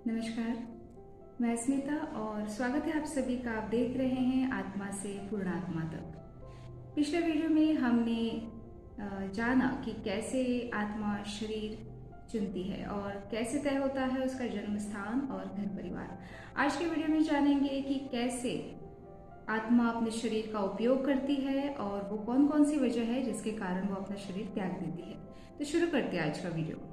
नमस्कार, मैं स्मिता और स्वागत है आप सभी का। आप देख रहे हैं आत्मा से पूर्णात्मा तक। पिछले वीडियो में हमने जाना कि कैसे आत्मा शरीर चुनती है और कैसे तय होता है उसका जन्म स्थान और घर परिवार। आज के वीडियो में जानेंगे कि कैसे आत्मा अपने शरीर का उपयोग करती है और वो कौन कौन सी वजह है जिसके कारण वो अपना शरीर त्याग देती है। तो शुरू करते हैं आज का वीडियो।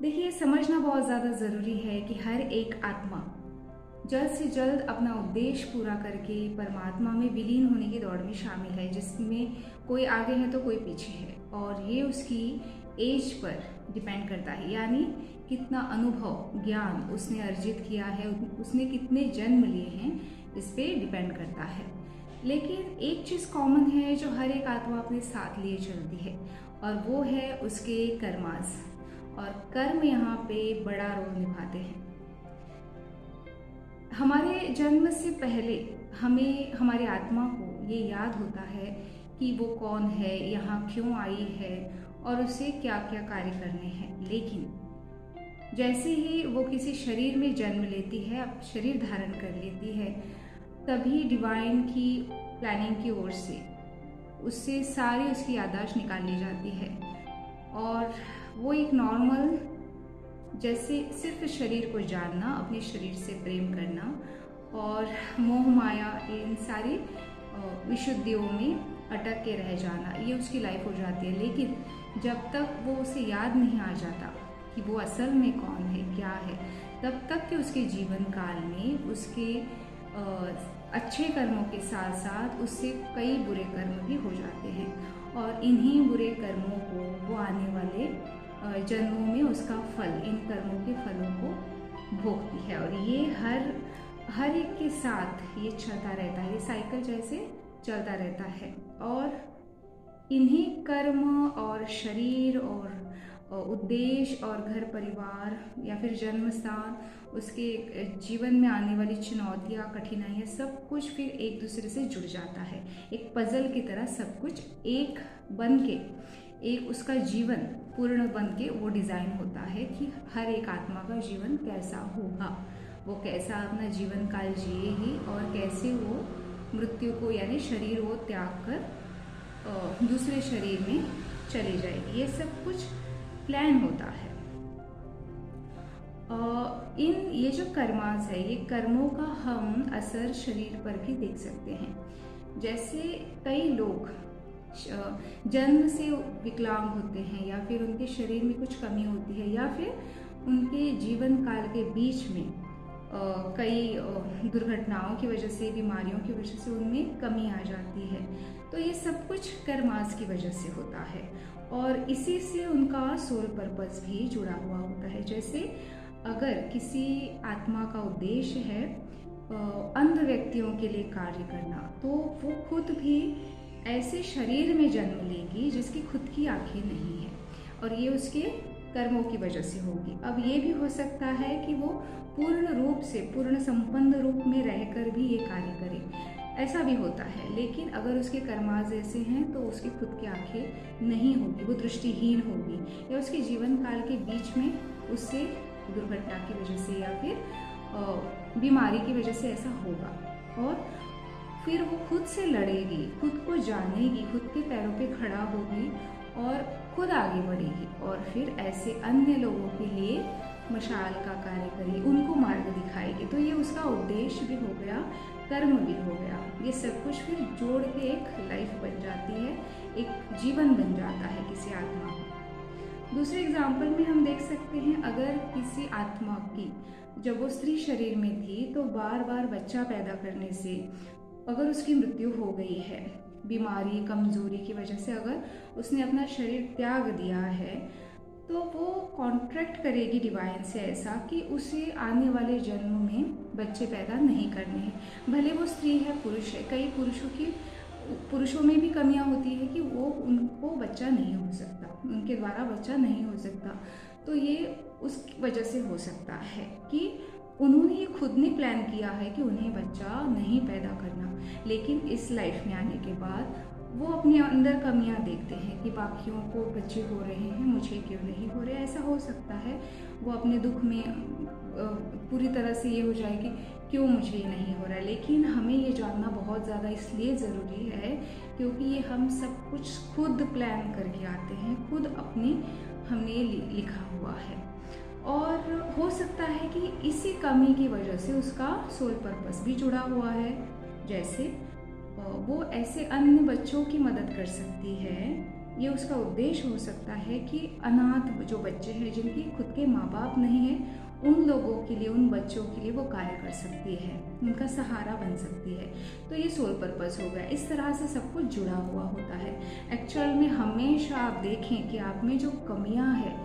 देखिए, समझना बहुत ज़्यादा ज़रूरी है कि हर एक आत्मा जल्द से जल्द अपना उद्देश्य पूरा करके परमात्मा में विलीन होने की दौड़ में शामिल है, जिसमें कोई आगे है तो कोई पीछे है। और ये उसकी एज पर डिपेंड करता है, यानी कितना अनुभव ज्ञान उसने अर्जित किया है, उसने कितने जन्म लिए हैं, इस पे डिपेंड करता है। लेकिन एक चीज़ कॉमन है जो हर एक आत्मा अपने साथ लिए चलती है, और वो है उसके कर्मास। और कर्म यहाँ पे बड़ा रोल निभाते हैं। हमारे जन्म से पहले हमें, हमारी आत्मा को ये याद होता है कि वो कौन है, यहाँ क्यों आई है और उसे क्या क्या कार्य करने हैं। लेकिन जैसे ही वो किसी शरीर में जन्म लेती है, अब शरीर धारण कर लेती है, तभी डिवाइन की प्लानिंग की ओर से उससे सारी उसकी याददाश्त निकाल ली जाती है और वो एक नॉर्मल, जैसे सिर्फ शरीर को जानना, अपने शरीर से प्रेम करना और मोह माया, इन सारी विशुद्धियों में अटक के रह जाना, ये उसकी लाइफ हो जाती है। लेकिन जब तक वो उसे याद नहीं आ जाता कि वो असल में कौन है, क्या है, तब तक कि उसके जीवन काल में उसके अच्छे कर्मों के साथ साथ उससे कई बुरे कर्म भी हो जाते हैं। और इन्हीं बुरे कर्मों को वो आने वाले जन्मों में उसका फल, इन कर्मों के फलों को भोगती है। और ये हर एक के साथ ये चलता रहता है, ये साइकिल जैसे चलता रहता है। और इन्हीं कर्म और शरीर और उद्देश्य और घर परिवार या फिर जन्म स्थान, उसके जीवन में आने वाली चुनौतियाँ, कठिनाइयाँ, सब कुछ फिर एक दूसरे से जुड़ जाता है। एक पजल की तरह सब कुछ एक बन के, एक उसका जीवन पूर्ण बन के वो डिज़ाइन होता है कि हर एक आत्मा का जीवन कैसा होगा, वो कैसा अपना जीवन काल जिएगी और कैसे वो मृत्यु को, यानी शरीर वो त्याग कर दूसरे शरीर में चली जाएगी। ये सब कुछ प्लान होता है। ये जो कर्मास है, ये कर्मों का हम असर शरीर पर भी देख सकते हैं। जैसे कई लोग जन्म से विकलांग होते हैं, या फिर उनके शरीर में कुछ कमी होती है, या फिर उनके जीवन काल के बीच में कई दुर्घटनाओं की वजह से, बीमारियों की वजह से उनमें कमी आ जाती है। तो ये सब कुछ कर्मास की वजह से होता है और इसी से उनका सोल पर्पस भी जुड़ा हुआ होता है। जैसे अगर किसी आत्मा का उद्देश्य है अंध व्यक्तियों के लिए कार्य करना, तो वो खुद भी ऐसे शरीर में जन्म लेगी जिसकी खुद की आंखें नहीं है, और ये उसके कर्मों की वजह से होगी। अब ये भी हो सकता है कि वो पूर्ण रूप से, पूर्ण संपन्न रूप में रहकर भी ये कार्य करे, ऐसा भी होता है। लेकिन अगर उसके कर्माज ऐसे हैं तो उसकी खुद की आंखें नहीं होगी, वो दृष्टिहीन होगी, या उसके जीवन काल के बीच में उससे दुर्घटना की वजह से या फिर बीमारी की वजह से ऐसा होगा। और फिर वो खुद से लड़ेगी, खुद को जानेगी, खुद के पैरों पे खड़ा होगी और खुद आगे बढ़ेगी, और फिर ऐसे अन्य लोगों के लिए मशाल का कार्य करेगी, उनको मार्ग दिखाएगी। तो ये उसका उद्देश्य भी हो गया, कर्म भी हो गया। ये सब कुछ फिर जोड़ के एक लाइफ बन जाती है, एक जीवन बन जाता है किसी आत्मा का। दूसरे एग्जाम्पल में हम देख सकते हैं, अगर किसी आत्मा की, जब वो स्त्री शरीर में थी, तो बार बार बच्चा पैदा करने से अगर उसकी मृत्यु हो गई है, बीमारी, कमजोरी की वजह से अगर उसने अपना शरीर त्याग दिया है, तो वो कॉन्ट्रैक्ट करेगी डिवाइन से ऐसा कि उसे आने वाले जन्म में बच्चे पैदा नहीं करने हैं। भले वो स्त्री है, पुरुष है, कई पुरुषों में भी कमियां होती है कि वो, उनको बच्चा नहीं हो सकता, उनके द्वारा बच्चा नहीं हो सकता। तो ये उस वजह से हो सकता है कि उन्होंने ये खुद ने प्लान किया है कि उन्हें बच्चा नहीं पैदा करना, लेकिन इस लाइफ में आने के बाद वो अपने अंदर कमियां देखते हैं कि बाकियों को बच्चे हो रहे हैं, मुझे क्यों नहीं हो रहे। ऐसा हो सकता है वो अपने दुख में पूरी तरह से ये हो जाए कि क्यों मुझे ये नहीं हो रहा है। लेकिन हमें ये जानना बहुत ज़्यादा इसलिए ज़रूरी है क्योंकि ये हम सब कुछ खुद प्लान करके आते हैं, खुद अपने हमने लिखा हुआ है। और हो सकता है कि इसी कमी की वजह से उसका सोल पर्पस भी जुड़ा हुआ है। जैसे वो ऐसे अन्य बच्चों की मदद कर सकती है, ये उसका उद्देश्य हो सकता है कि अनाथ जो बच्चे हैं जिनके खुद के माँ बाप नहीं है, उन लोगों के लिए, उन बच्चों के लिए वो कार्य कर सकती है, उनका सहारा बन सकती है। तो ये सोल पर्पस हो गया। इस तरह से सब कुछ जुड़ा हुआ होता है। एक्चुअल में हमेशा आप देखें कि आप में जो कमियां हैं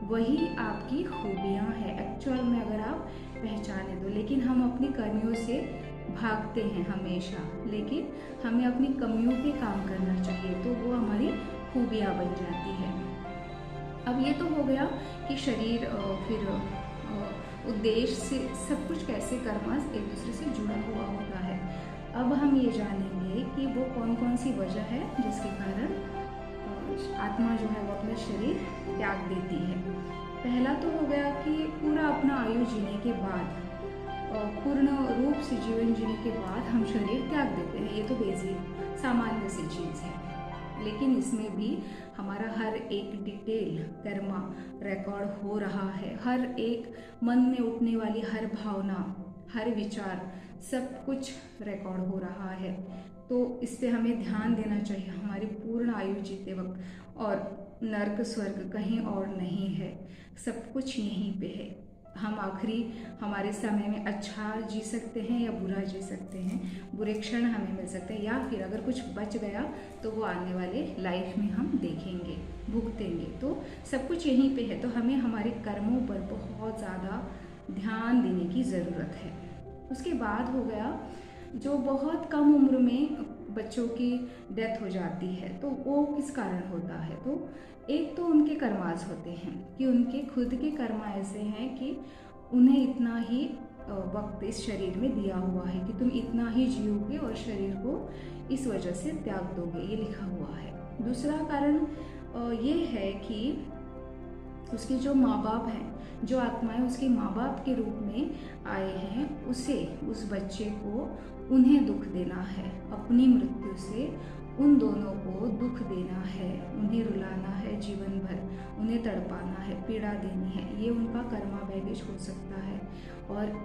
वही आपकी खूबियां हैं एक्चुअल में, अगर आप पहचाने तो। लेकिन हम अपनी कमियों से भागते हैं हमेशा, लेकिन हमें अपनी कमियों पे काम करना चाहिए, तो वो हमारी खूबियाँ बन जाती है। अब ये तो हो गया कि शरीर फिर उद्देश्य से सब कुछ कैसे कर्मास एक दूसरे से जुड़ा हुआ होता है। अब हम ये जानेंगे कि वो कौन कौन सी वजह है जिसके कारण आत्मा जो है वो अपना शरीर त्याग देती है। पहला तो हो गया कि पूरा अपना आयु जीने के बाद, पूर्ण रूप से जीवन जीने के बाद हम शरीर त्याग देते हैं। ये तो बेसिक सामान्य सी चीज़ है। लेकिन इसमें भी हमारा हर एक डिटेल कर्मा रिकॉर्ड हो रहा है। हर एक मन में उठने वाली हर भावना, हर विचार, सब कुछ रिकॉर्ड हो रहा है। तो इस पे हमें ध्यान देना चाहिए हमारी पूर्ण आयु जीते वक्त। और नर्क स्वर्ग कहीं और नहीं है, सब कुछ यहीं पे है। हम आखिरी हमारे समय में अच्छा जी सकते हैं या बुरा जी सकते हैं, बुरे क्षण हमें मिल सकते हैं, या फिर अगर कुछ बच गया तो वो आने वाले लाइफ में हम देखेंगे, भुगतेंगे। तो सब कुछ यहीं पे है। तो हमें हमारे कर्मों पर बहुत ज़्यादा ध्यान देने की ज़रूरत है। उसके बाद हो गया जो बहुत कम उम्र में बच्चों की डेथ हो जाती है, तो वो किस कारण होता है। तो एक तो उनके कर्मास होते हैं कि उनके खुद के कर्म ऐसे हैं कि उन्हें इतना ही वक्त इस शरीर में दिया हुआ है कि तुम इतना ही जियोगे और शरीर को इस वजह से त्याग दोगे, ये लिखा हुआ है। दूसरा कारण ये है कि उसके जो माँ बाप हैं, जो आत्माएं उसके माँ बाप के रूप में आए हैं, उसे, उस बच्चे को उन्हें दुख देना है। अपनी मृत्यु से उन दोनों को दुख देना है, उन्हें रुलाना है जीवन भर, उन्हें तड़पाना है, पीड़ा देनी है। ये उनका कर्मा बैगेज हो सकता है। और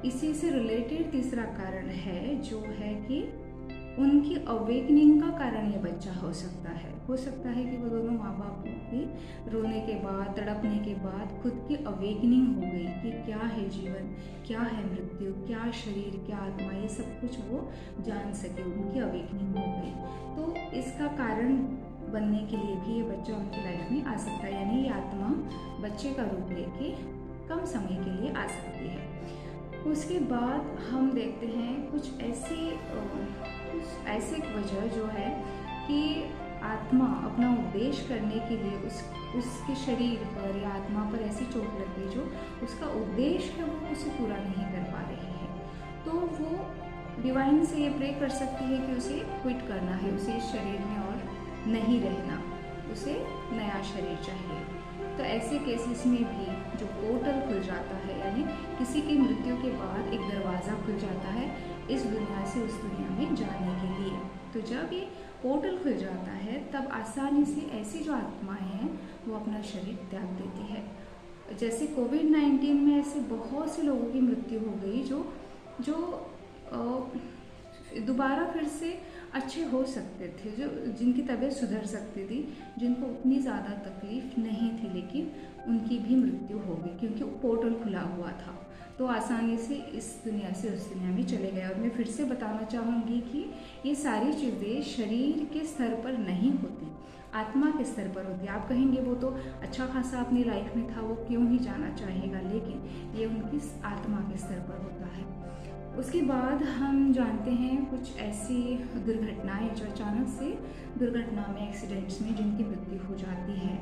इसी से रिलेटेड तीसरा कारण है जो है कि उनकी अवेकनिंग का कारण ये बच्चा हो सकता है। हो सकता है कि वो दोनों माँ बाप की रोने के बाद, तड़पने के बाद खुद की अवेकनिंग हो गई कि क्या है जीवन, क्या है मृत्यु, क्या शरीर, क्या आत्मा, ये सब कुछ वो जान सके, उनकी अवेकनिंग हो गई। तो इसका कारण बनने के लिए भी ये बच्चा उनकी लाइफ में आ सकता है, यानी ये आत्मा बच्चे का रूप लेके कम समय के लिए आ सकती है। उसके बाद हम देखते हैं कुछ ऐसे वजह जो है कि आत्मा अपना उद्देश्य करने के लिए उसके शरीर पर या आत्मा पर ऐसी चोट लग गई जो उसका उद्देश्य है वो उसे पूरा नहीं कर पा रही है। तो वो डिवाइन से ये प्रे कर सकती है कि उसे क्विट करना है, उसे इस शरीर में और नहीं रहना, उसे नया शरीर चाहिए। तो ऐसे केसेस में भी जो पोर्टल खुल जाता है, यानी किसी की मृत्यु के बाद एक दरवाज़ा खुल जाता है इस दुनिया से उस दुनिया में जाने के लिए। तो जब ये पोर्टल खुल जाता है तब आसानी से ऐसी जो आत्माएं हैं वो अपना शरीर त्याग देती है। जैसे कोविड-19 में ऐसे बहुत से लोगों की मृत्यु हो गई जो दोबारा फिर से अच्छे हो सकते थे, जो जिनकी तबीयत सुधर सकती थी, जिनको उतनी ज़्यादा तकलीफ नहीं थी, लेकिन उनकी भी मृत्यु हो गई क्योंकि पोर्टल खुला हुआ था। तो आसानी से इस दुनिया से उस दुनिया में चले गए। और मैं फिर से बताना चाहूँगी कि ये सारी चीज़ें शरीर के स्तर पर नहीं होती, आत्मा के स्तर पर होती है। आप कहेंगे वो तो अच्छा खासा अपनी लाइफ में था, वो क्यों ही जाना चाहेगा, लेकिन ये उनकी आत्मा के स्तर पर होता है। उसके बाद हम जानते हैं कुछ ऐसी दुर्घटनाएं जो अचानक से दुर्घटना में, एक्सीडेंट्स में जिनकी मृत्यु हो जाती है,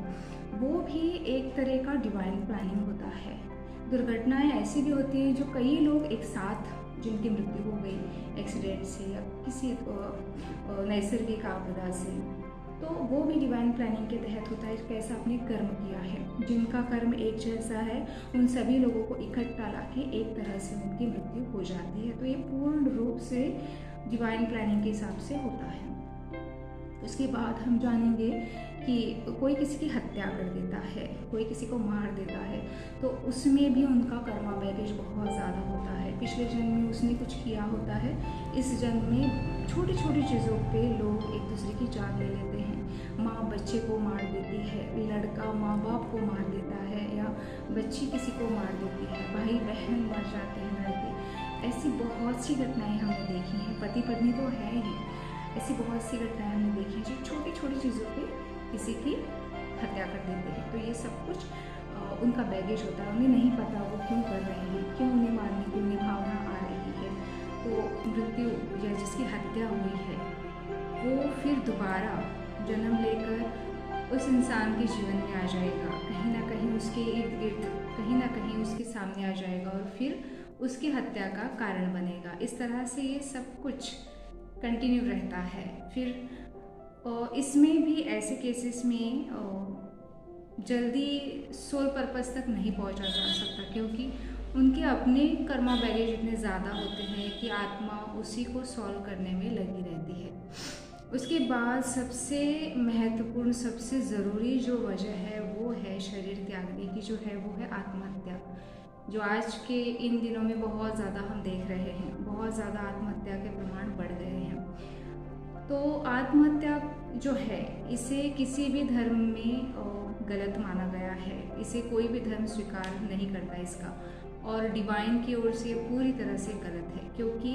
वो भी एक तरह का डिवाइन प्लानिंग होता है। दुर्घटनाएं ऐसी भी होती हैं जो कई लोग एक साथ जिनकी मृत्यु हो गई एक्सीडेंट से या किसी नैसर्गिक आपदा से, तो वो भी डिवाइन प्लानिंग के तहत होता है। कैसा आपने कर्म किया है, जिनका कर्म एक जैसा है उन सभी लोगों को इकट्ठा लाके एक तरह से उनकी मृत्यु हो जाती है। तो ये पूर्ण रूप से डिवाइन प्लानिंग के हिसाब से होता है। उसके बाद हम जानेंगे कि कोई किसी की हत्या कर देता है, कोई किसी को मार देता है, तो उसमें भी उनका कर्मा बैगेज बहुत ज़्यादा होता है। पिछले जन्म में उसने कुछ किया होता है, इस जन्म में छोटी छोटी चीज़ों पे लोग एक दूसरे की जान ले लेते हैं। माँ बच्चे को मार देती है, लड़का माँ बाप को मार देता है, या बच्ची किसी को मार देती है, भाई बहन मर जाते हैं लड़के। ऐसी बहुत सी घटनाएँ हमने देखी हैं, पति पत्नी तो है ही, ऐसी बहुत सी घटनाएँ हमने देखी हैं जो छोटी छोटी चीज़ों पे किसी की हत्या कर देते हैं। तो ये सब कुछ उनका बैगेज होता है, उन्हें नहीं पता वो क्यों कर रहे हैं, क्यों उन्हें मारने की उन्हें भावना आ रही है। तो मृत्यु या जिसकी हत्या हुई है वो फिर दोबारा जन्म लेकर उस इंसान के जीवन में आ जाएगा, कहीं ना कहीं उसके इर्द गिर्द कहीं ना कहीं उसके सामने आ जाएगा और फिर उसकी हत्या का कारण बनेगा। इस तरह से ये सब कुछ कंटिन्यू रहता है। फिर इसमें भी ऐसे केसेस में जल्दी सोल पर्पस तक नहीं पहुंचा जा सकता, क्योंकि उनके अपने कर्मा बैगेज इतने ज़्यादा होते हैं कि आत्मा उसी को सॉल्व करने में लगी रहती है। उसके बाद सबसे महत्वपूर्ण, सबसे ज़रूरी जो वजह है वो है शरीर त्यागने की, जो है वो है आत्महत्या, जो आज के इन दिनों में बहुत ज़्यादा हम देख रहे हैं। बहुत ज़्यादा आत्महत्या के प्रमाण बढ़ गए हैं। तो आत्महत्या जो है इसे किसी भी धर्म में गलत माना गया है, इसे कोई भी धर्म स्वीकार नहीं करता इसका, और डिवाइन की ओर से पूरी तरह से गलत है, क्योंकि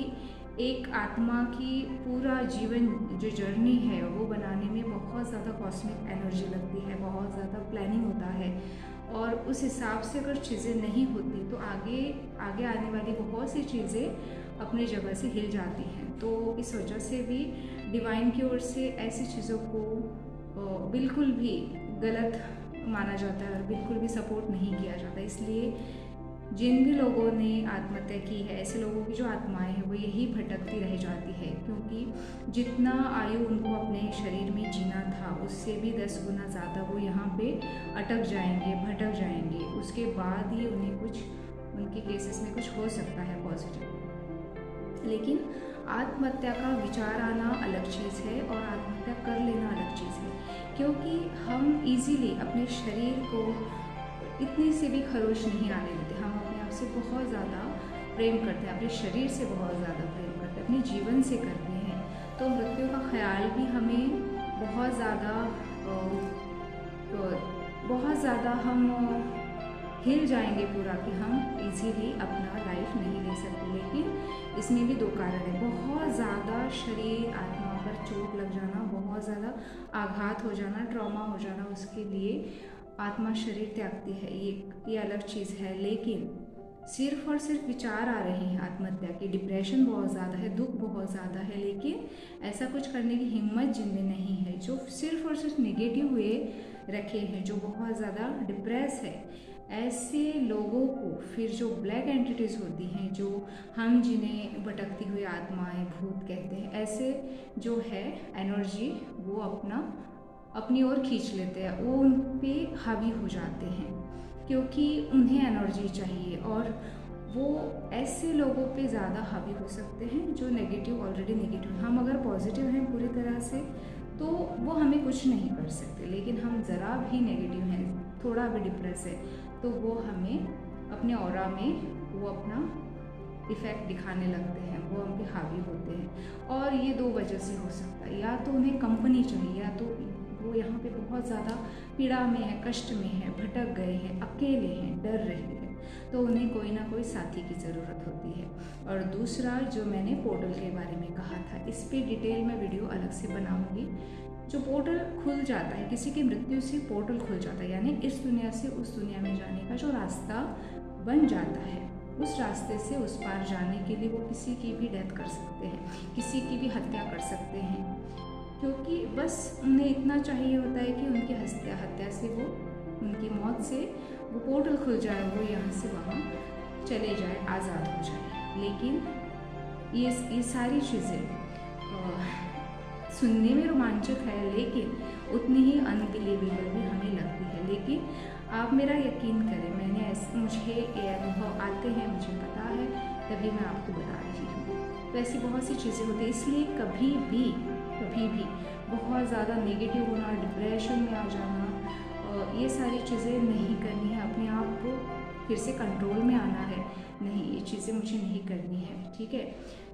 एक आत्मा की पूरा जीवन जो जर्नी है वो बनाने में बहुत ज़्यादा कॉस्मिक एनर्जी लगती है, बहुत ज़्यादा प्लानिंग होता है, और उस हिसाब से अगर चीज़ें नहीं होती तो आगे आगे आने वाली बहुत सी चीज़ें अपनी जगह से हिल जाती हैं। तो इस वजह से भी डिवाइन की ओर से ऐसी चीज़ों को बिल्कुल भी गलत माना जाता है और बिल्कुल भी सपोर्ट नहीं किया जाता। इसलिए जिन भी लोगों ने आत्महत्या की है, ऐसे लोगों की जो आत्माएं हैं वो यही भटकती रह जाती है, क्योंकि जितना आयु उनको अपने शरीर में जीना था उससे भी 10 गुना ज़्यादा वो यहाँ पे अटक जाएंगे, भटक जाएंगे। उसके बाद ही उन्हें कुछ, उनके केसेस में कुछ हो सकता है पॉजिटिव। लेकिन आत्महत्या का विचार आना अलग चीज़ है और आत्महत्या कर लेना अलग चीज़ है, क्योंकि हम इजीली अपने शरीर को इतनी से भी खरोश नहीं आने देते। हम अपने आप से बहुत ज़्यादा प्रेम करते हैं, अपने शरीर से बहुत ज़्यादा प्रेम करते हैं, अपने जीवन से करते हैं। तो मृत्यु का ख्याल भी हमें बहुत ज़्यादा हम हिल जाएंगे पूरा कि हम इजीली अपना लाइफ नहीं ले सकते। लेकिन इसमें भी 2 कारण है, बहुत ज़्यादा शरीर आत्मा पर चोट लग जाना, बहुत ज़्यादा आघात हो जाना, ट्रॉमा हो जाना, उसके लिए आत्मा शरीर त्यागती है, ये अलग चीज़ है। लेकिन सिर्फ और सिर्फ विचार आ रहे हैं आत्महत्या की, डिप्रेशन बहुत ज़्यादा है, दुख बहुत ज़्यादा है, लेकिन ऐसा कुछ करने की हिम्मत जिनमें नहीं है, जो सिर्फ और सिर्फ नेगेटिव हुए रखे हैं, जो बहुत ज़्यादा डिप्रेस है, ऐसे लोगों को फिर जो ब्लैक एंटिटीज़ होती हैं, जो हम जिन्हें भटकती हुई आत्माएं, भूत कहते हैं, ऐसे जो है एनर्जी वो अपनी ओर खींच लेते हैं, वो उन पे हावी हो जाते हैं, क्योंकि उन्हें एनर्जी चाहिए, और वो ऐसे लोगों पे ज़्यादा हावी हो सकते हैं जो नेगेटिव, ऑलरेडी नेगेटिव। हम अगर पॉजिटिव हैं पूरी तरह से तो वो हमें कुछ नहीं कर सकते, लेकिन हम ज़रा भी नेगेटिव हैं, थोड़ा भी डिप्रेस है, तो वो हमें अपने ऑरा में वो अपना इफ़ेक्ट दिखाने लगते हैं, वो हम पे हावी होते हैं। और ये 2 वजह से हो सकता है, या तो उन्हें कंपनी चाहिए, या तो वो यहाँ पे बहुत ज़्यादा पीड़ा में है, कष्ट में है, भटक गए हैं, अकेले हैं, डर रहे हैं, तो उन्हें कोई ना कोई साथी की ज़रूरत होती है। और दूसरा जो मैंने पोर्टल के बारे में कहा था, इस पे डिटेल में वीडियो अलग से बनाऊंगी। जो पोर्टल खुल जाता है, किसी की मृत्यु से पोर्टल खुल जाता है, यानी इस दुनिया से उस दुनिया में जाने का जो रास्ता बन जाता है, उस रास्ते से उस पार जाने के लिए वो किसी की भी डेथ कर सकते हैं, किसी की भी हत्या कर सकते हैं, क्योंकि बस उन्हें इतना चाहिए होता है कि उनकी हत्या से वो, उनकी मौत से वो पोर्टल खुल जाए, वो यहाँ से वहाँ चले जाए, आज़ाद हो जाए। लेकिन ये सारी चीज़ें सुनने में रोमांचक है, लेकिन उतनी ही अनबिलीवेबल भी हमें लगती है। लेकिन आप मेरा यकीन करें, मुझे ये अनुभव आते हैं, मुझे पता है, तभी मैं आपको बता रही हूँ। तो ऐसी बहुत सी चीज़ें होती हैं, इसलिए कभी भी बहुत ज़्यादा नेगेटिव होना, डिप्रेशन में आ जाना, ये सारी चीज़ें नहीं करनी है। अपने आप को फिर से कंट्रोल में आना है, नहीं ये चीज़ें मुझे नहीं करनी है, ठीक है।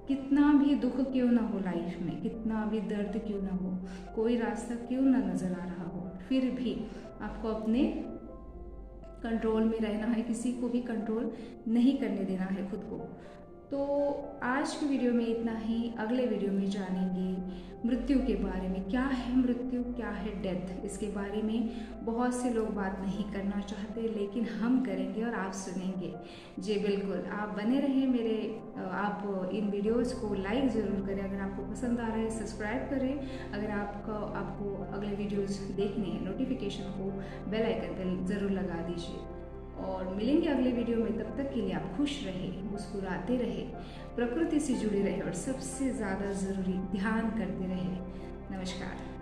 कितना भी दुख क्यों ना हो लाइफ में, कितना भी दर्द क्यों ना हो, कोई रास्ता क्यों ना नज़र आ रहा हो, फिर भी आपको अपने कंट्रोल में रहना है, किसी को भी कंट्रोल नहीं करने देना है खुद को। तो आज की वीडियो में इतना ही। अगले वीडियो में जानेंगे मृत्यु के बारे में, क्या है मृत्यु, क्या है डेथ। इसके बारे में बहुत से लोग बात नहीं करना चाहते, लेकिन हम करेंगे और आप सुनेंगे। जी बिल्कुल, आप बने रहें आप इन वीडियोस को लाइक ज़रूर करें, अगर आपको पसंद आ रहा है सब्सक्राइब करें, अगर आपको अगले वीडियोस देखने हैं नोटिफिकेशन को बेल आइकन पर ज़रूर लगा दीजिए। और मिलेंगे अगले वीडियो में, तब तक के लिए आप खुश रहे, मुस्कुराते रहे, प्रकृति से जुड़े रहे और सबसे ज़्यादा ज़रूरी ध्यान करते रहे। नमस्कार।